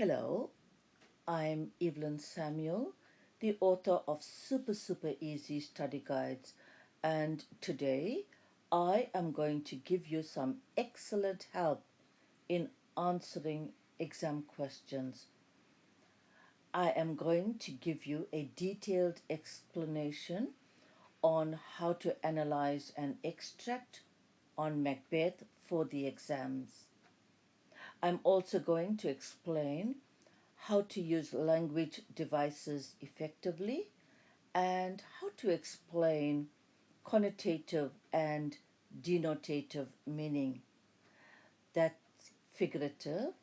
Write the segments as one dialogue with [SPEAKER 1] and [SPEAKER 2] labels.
[SPEAKER 1] Hello, I'm Evelyn Samuel, the author of Super Easy Study Guides, and today I am going to give you some excellent help in answering exam questions. I am going to give you a detailed explanation on how to analyze an extract on Macbeth for the exams. I'm also going to explain how to use language devices effectively and how to explain connotative and denotative meaning. That's figurative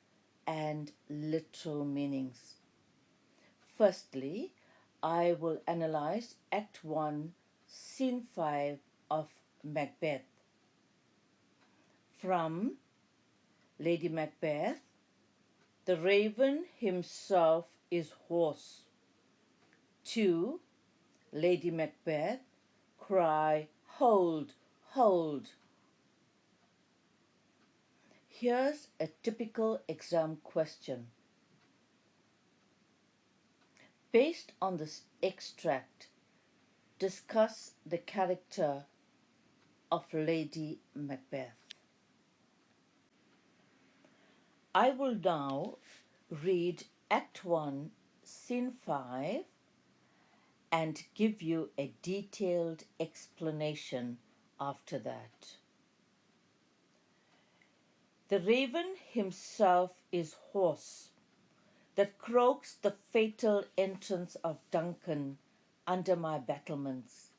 [SPEAKER 1] and literal meanings. Firstly, I will analyze Act 1, Scene 5 of Macbeth. From Lady Macbeth, the raven himself is hoarse. 2. Lady Macbeth, cry, hold, hold. Here's a typical exam question. Based on this extract, discuss the character of Lady Macbeth. I will now read Act 1, Scene 5 and give you a detailed explanation after that. The raven himself is hoarse, that croaks the fatal entrance of Duncan under my battlements.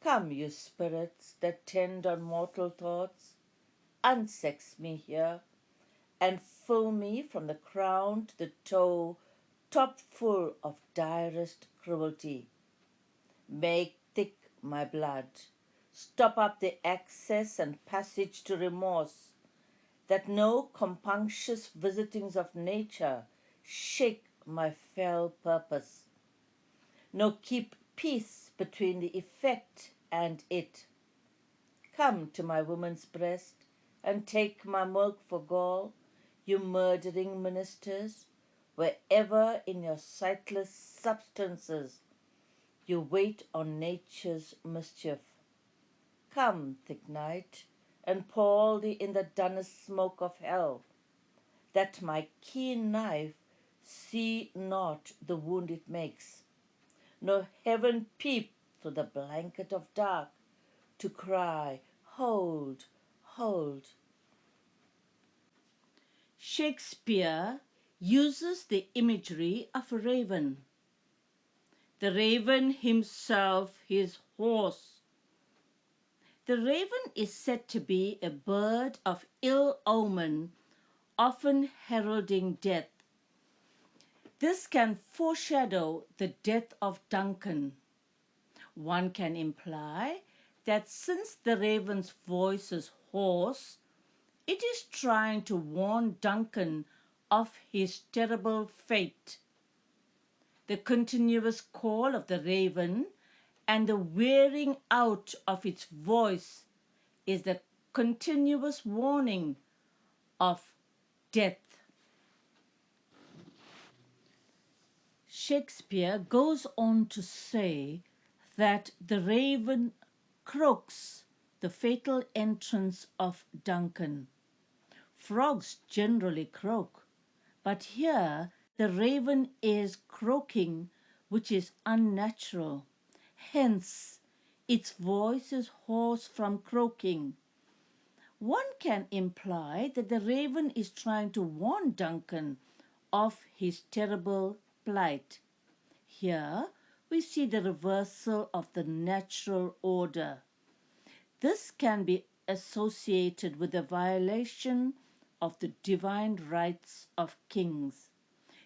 [SPEAKER 1] Come, you spirits that tend on mortal thoughts, unsex me here, and fill me from the crown to the toe, top full of direst cruelty. Make thick my blood, stop up the access and passage to remorse, that no compunctious visitings of nature shake my fell purpose, nor keep peace between the effect and it. Come to my woman's breast, and take my milk for gall, you murdering ministers, wherever in your sightless substances you wait on nature's mischief. Come, thick night, and pall thee in the dunnest smoke of hell, that my keen knife see not the wound it makes, nor heaven peep through the blanket of dark to cry, hold, hold. Shakespeare uses the imagery of a raven. The raven himself is hoarse. The raven is said to be a bird of ill omen, often heralding death. This can foreshadow the death of Duncan. One can imply that since the raven's voice is hoarse, it is trying to warn Duncan of his terrible fate. The continuous call of the raven and the wearing out of its voice is the continuous warning of death. Shakespeare goes on to say that the raven croaks the fatal entrance of Duncan. Frogs generally croak, but here the raven is croaking, which is unnatural. Hence, its voice is hoarse from croaking. One can imply that the raven is trying to warn Duncan of his terrible plight. Here we see the reversal of the natural order. This can be associated with the violation of the divine rights of kings.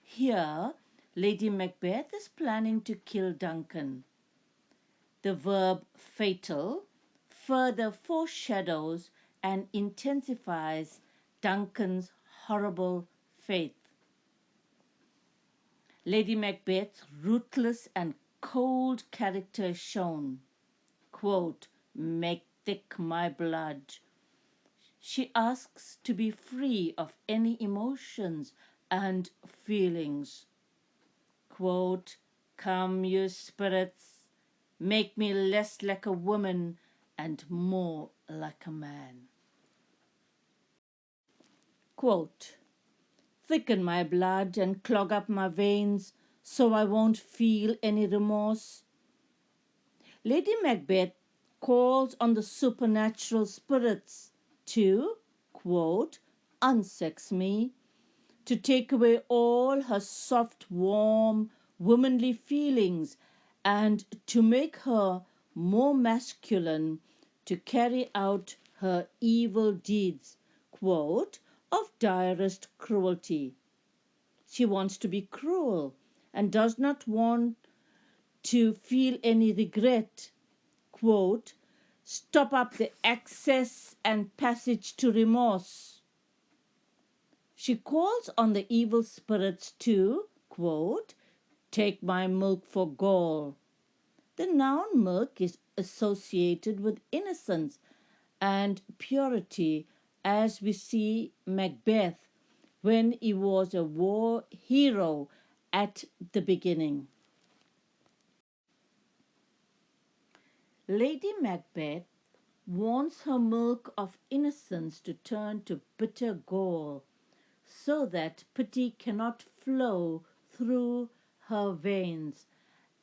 [SPEAKER 1] Here, Lady Macbeth is planning to kill Duncan. The verb fatal further foreshadows and intensifies Duncan's horrible fate. Lady Macbeth's ruthless and cold character is shown. Quote, make thick my blood. She asks to be free of any emotions and feelings. Quote, "Come, you spirits, make me less like a woman and more like a man." Quote, "Thicken my blood and clog up my veins so I won't feel any remorse." Lady Macbeth calls on the supernatural spirits to, quote, "unsex me," to take away all her soft, warm, womanly feelings and to make her more masculine to carry out her evil deeds, quote, "of direst cruelty." She wants to be cruel and does not want to feel any regret, quote, "stop up the access and passage to remorse." She calls on the evil spirits to, quote, "take my milk for gall." The noun milk is associated with innocence and purity, as we see Macbeth when he was a war hero at the beginning. Lady Macbeth wants her milk of innocence to turn to bitter gall, so that pity cannot flow through her veins,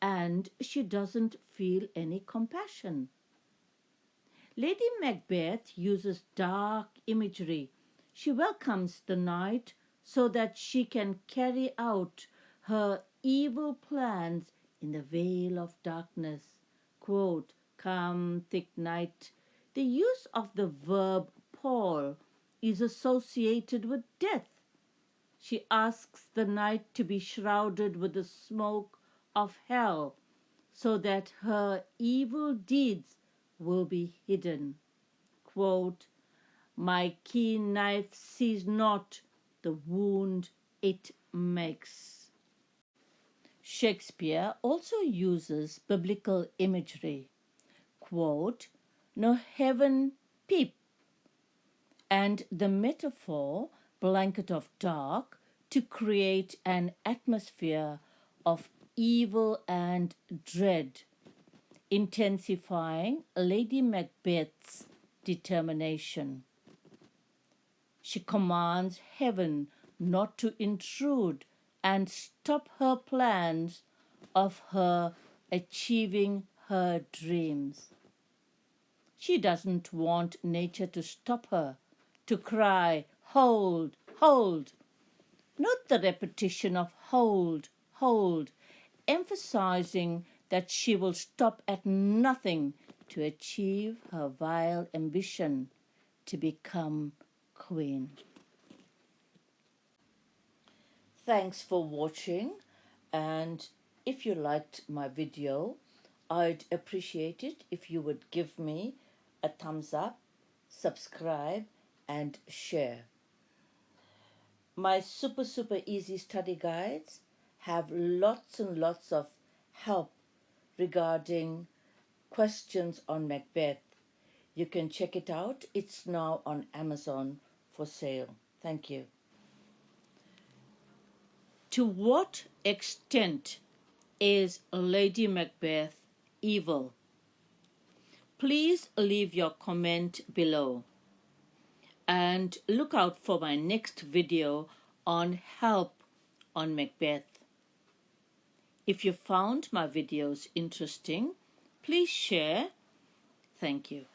[SPEAKER 1] and she doesn't feel any compassion. Lady Macbeth uses dark imagery. She welcomes the night so that she can carry out her evil plans in the veil of darkness. Quote, "Come, thick night." The use of the verb pall is associated with death. She asks the night to be shrouded with the smoke of hell so that her evil deeds will be hidden. Quote, "My keen knife sees not the wound it makes." Shakespeare also uses biblical imagery. Quote, "No heaven peep," and the metaphor blanket of dark to create an atmosphere of evil and dread, intensifying Lady Macbeth's determination. She commands heaven not to intrude and stop her plans of her achieving her dreams. She doesn't want nature to stop her, to cry, "Hold, hold." Note the repetition of "hold, hold," emphasizing that she will stop at nothing to achieve her vile ambition to become queen. Thanks for watching, and if you liked my video, I'd appreciate it if you would give me a thumbs up, subscribe, and share. My super easy study guides have lots and lots of help regarding questions on Macbeth. You can check it out. It's now on Amazon for sale. Thank you. To what extent is Lady Macbeth evil? Please leave your comment below and look out for my next video on help on Macbeth. If you found my videos interesting, please share. Thank you.